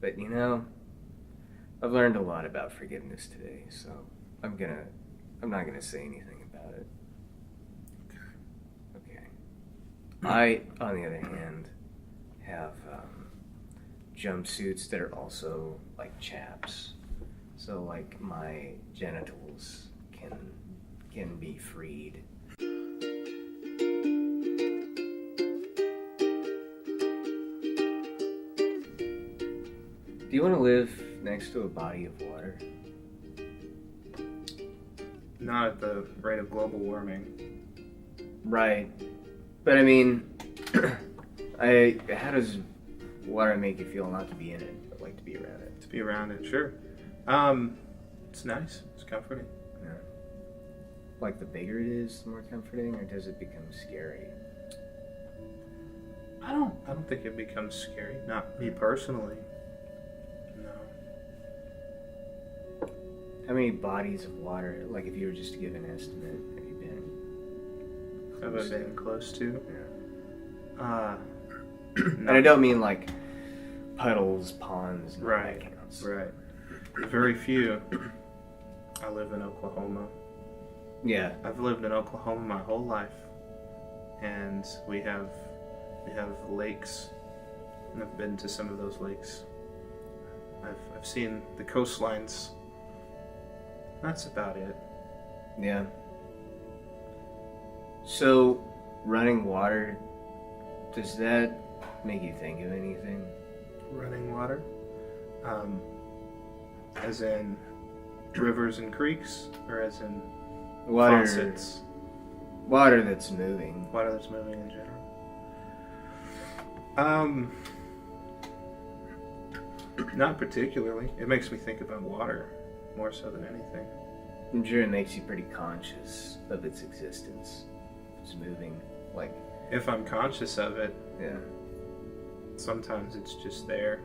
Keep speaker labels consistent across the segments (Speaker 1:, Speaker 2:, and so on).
Speaker 1: But I've learned a lot about forgiveness today, so I'm not gonna say anything about it. Okay. I, on the other hand, have jumpsuits that are also like chaps, so like my genitals can be freed. Do you want to live next to a body of water?
Speaker 2: Not at the rate of global warming.
Speaker 1: Right. But I mean, how does water make you feel not to be in it, but like to be around it?
Speaker 2: To be around it, sure. It's nice. It's comforting.
Speaker 1: Yeah. Like the bigger it is, the more comforting, or does it become scary?
Speaker 2: I don't think it becomes scary. Not me personally. No.
Speaker 1: How many bodies of water, like if you were just to give an estimate, have you been
Speaker 2: Have I been close to?
Speaker 1: Yeah. And I don't mean like puddles, ponds, and all that counts.
Speaker 2: Right. Very few. I live in Oklahoma.
Speaker 1: Yeah.
Speaker 2: I've lived in Oklahoma my whole life, and we have lakes, and I've been to some of those lakes. I've seen the coastlines. That's about it.
Speaker 1: Yeah. So, running water, does that make you think of anything?
Speaker 2: Running water, as in rivers and creeks, or as in
Speaker 1: Water.
Speaker 2: faucets?
Speaker 1: Water that's moving.
Speaker 2: Water that's moving in general. Not particularly. It makes me think about water more so than anything.
Speaker 1: I'm sure it makes you pretty conscious of its existence. It's moving, like,
Speaker 2: If I'm conscious of it,
Speaker 1: yeah,
Speaker 2: sometimes it's just there.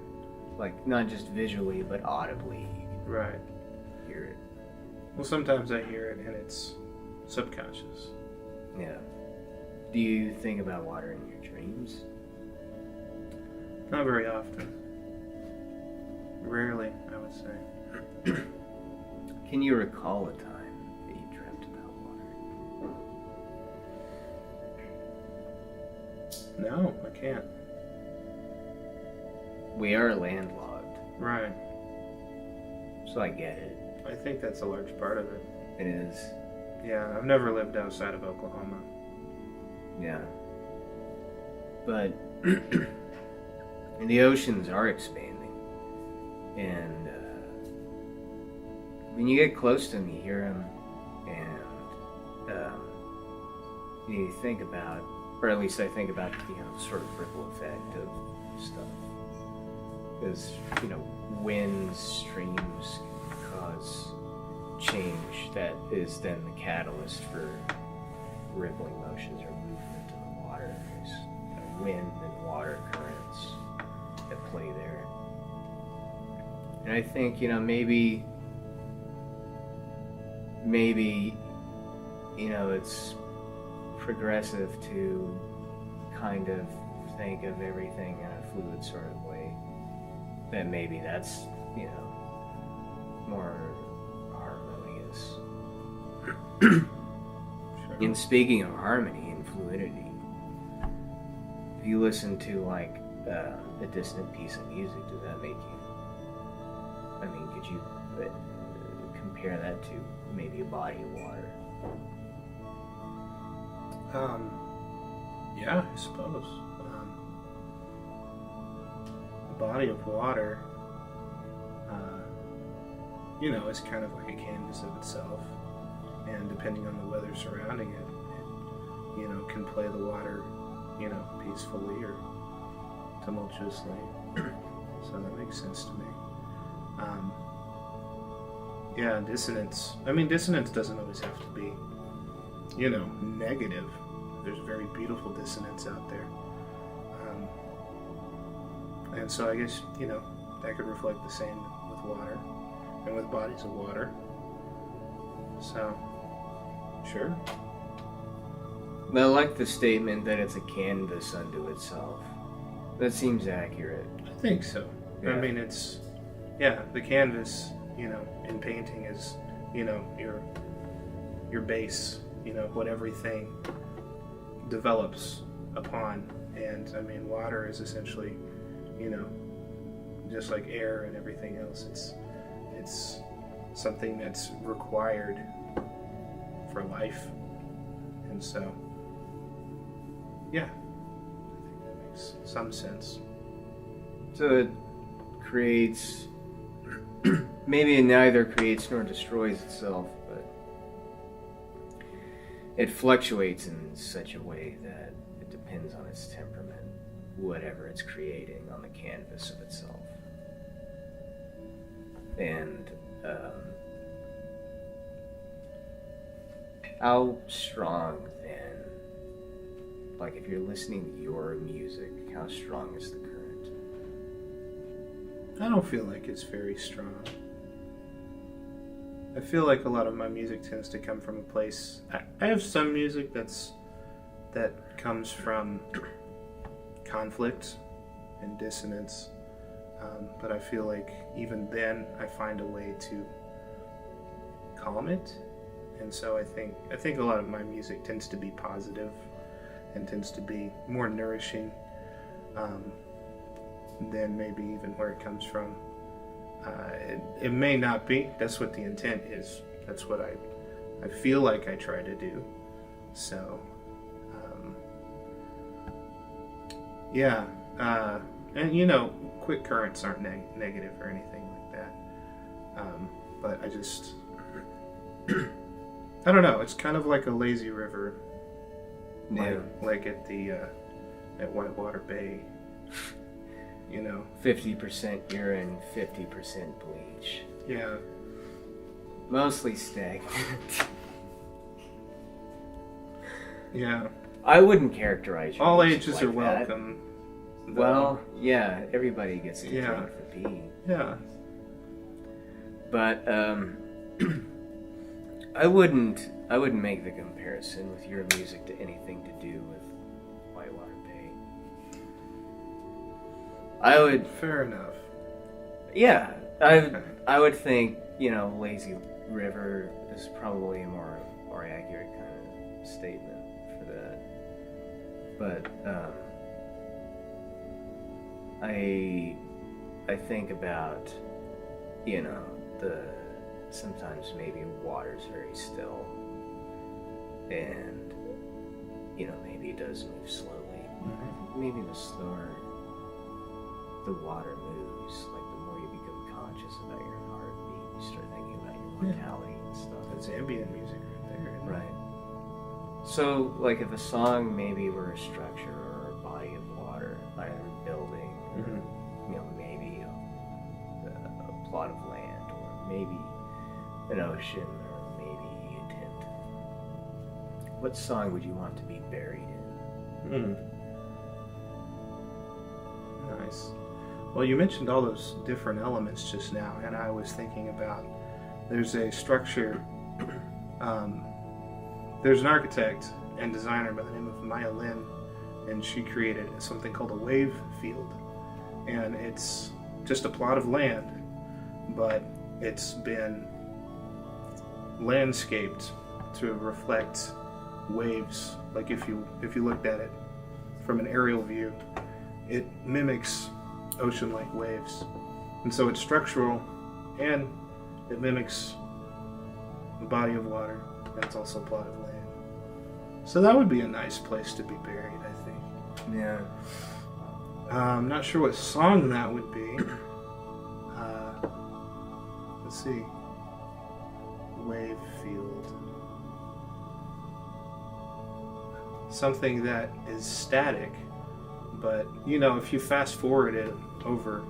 Speaker 1: like not just visually but audibly. You
Speaker 2: Right.
Speaker 1: can hear it.
Speaker 2: Well, sometimes I hear it and it's subconscious.
Speaker 1: Yeah. Do you think about water in your dreams?
Speaker 2: Not very often. Rarely, I would say.
Speaker 1: Can you recall a time that you dreamt about water?
Speaker 2: No, I can't.
Speaker 1: We are landlocked,
Speaker 2: Right.
Speaker 1: so I get it.
Speaker 2: I think that's a large part of it.
Speaker 1: It is.
Speaker 2: Yeah, I've never lived outside of Oklahoma.
Speaker 1: Yeah. But the oceans are expanding. And when you get close to them, you hear them. And you think about, or at least I think about, sort of ripple effect of stuff. Because, winds, streams cause change that is then the catalyst for rippling motions or movement in the water. There's wind and water currents that play there. And I think, maybe, it's progressive to kind of think of everything in a fluid sort of way. That maybe that's, more harmonious.
Speaker 2: Sure.
Speaker 1: And speaking of harmony and fluidity, if you listen to like a distant piece of music, does that make you? I mean, could you compare that to maybe a body of water?
Speaker 2: Yeah, I suppose. The body of water, is kind of like a canvas of itself, and depending on the weather surrounding it, can play the water, peacefully or tumultuously. So that makes sense to me. Yeah, dissonance. I mean, dissonance doesn't always have to be, negative. There's very beautiful dissonance out there. And so I guess, that could reflect the same with water and with bodies of water. So, sure.
Speaker 1: But I like the statement that it's a canvas unto itself. That seems accurate.
Speaker 2: I think so. I mean, it's, the canvas, in painting is, your base, what everything develops upon. And I mean, water is essentially, just like air and everything else. It's something that's required for life. And so, I think that makes some sense.
Speaker 1: So it creates, maybe it neither creates nor destroys itself, but it fluctuates in such a way that it depends on its temperament, whatever it's creating on the canvas of itself. And how strong then, like if you're listening to your music, how strong is the current?
Speaker 2: I don't feel like it's very strong. I feel like a lot of my music tends to come from a place. I have some music that comes from conflict and dissonance, but I feel like even then I find a way to calm it, and so I think a lot of my music tends to be positive and tends to be more nourishing than maybe even where it comes from. It may not be. That's what the intent is. That's what I feel like I try to do. So, and quick currents aren't negative or anything like that. But I just, I don't know. It's kind of like a lazy river, like at the at Whitewater Bay.
Speaker 1: 50% urine, 50% bleach.
Speaker 2: Yeah.
Speaker 1: Mostly stagnant.
Speaker 2: Yeah.
Speaker 1: I wouldn't characterize your
Speaker 2: all
Speaker 1: music
Speaker 2: ages
Speaker 1: like
Speaker 2: are
Speaker 1: that.
Speaker 2: welcome.
Speaker 1: Well, yeah, everybody gets to drink for pee.
Speaker 2: Yeah.
Speaker 1: But I wouldn't make the comparison with your music to anything to do with Whitewater Bay. I would.
Speaker 2: Fair enough.
Speaker 1: Yeah, I would think Lazy River is probably a more accurate kind of statement for that. But I think about sometimes maybe water's very still, and maybe it does move slowly.
Speaker 2: Mm-hmm.
Speaker 1: Maybe the slower the water moves, like the more you become conscious about your heartbeat, you start thinking about your mortality and stuff.
Speaker 2: That's ambient music right there.
Speaker 1: Right. So, like if a song maybe were a structure or a body of water, either a building, or maybe a plot of land, or maybe an ocean, or maybe a tent. What song would you want to be buried in?
Speaker 2: Nice. Well, you mentioned all those different elements just now, and I was thinking about there's a structure. There's an architect and designer by the name of Maya Lin, and she created something called a wave field. And it's just a plot of land, but it's been landscaped to reflect waves. Like if you looked at it from an aerial view, it mimics ocean-like waves. And so it's structural, and it mimics a body of water, and it's also a plot of land. So that would be a nice place to be buried, I think.
Speaker 1: Yeah.
Speaker 2: I'm not sure what song that would be. Let's see. Wave field. Something that is static, but if you fast forward it over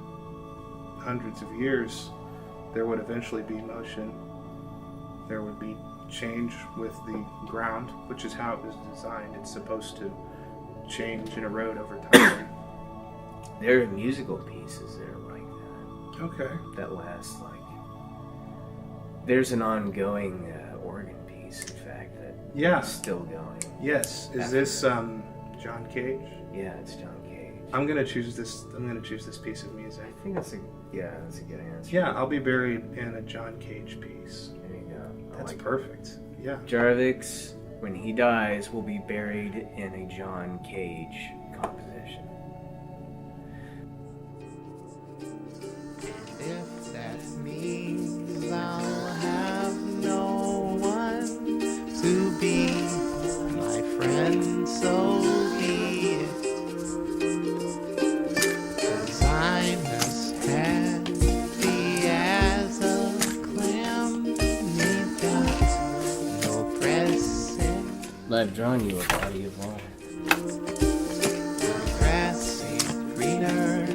Speaker 2: hundreds of years, there would eventually be motion. There would be change with the ground, which is how it was designed. It's supposed to change and erode over time.
Speaker 1: There are musical pieces that are like that.
Speaker 2: Okay.
Speaker 1: That last there's an ongoing organ piece, in fact, that is still going.
Speaker 2: Yes. Is this John Cage?
Speaker 1: Yeah, it's John Cage.
Speaker 2: I'm gonna choose this. I'm gonna choose this piece of music.
Speaker 1: I think that's a good answer.
Speaker 2: Yeah, I'll be buried in a John Cage piece.
Speaker 1: There you go. I
Speaker 2: That's
Speaker 1: like
Speaker 2: perfect. Yeah.
Speaker 1: Jarvix, when he dies, will be buried in a John Cage composition.
Speaker 3: If that means I'll have no one to be my friend, so be it. 'Cause I'm as happy as a clam, ain't got no pressing.
Speaker 1: I've drawn you a body of water.
Speaker 3: Grass ain't greener,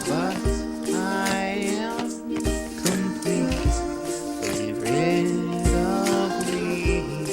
Speaker 3: but I am completely rid of weeds.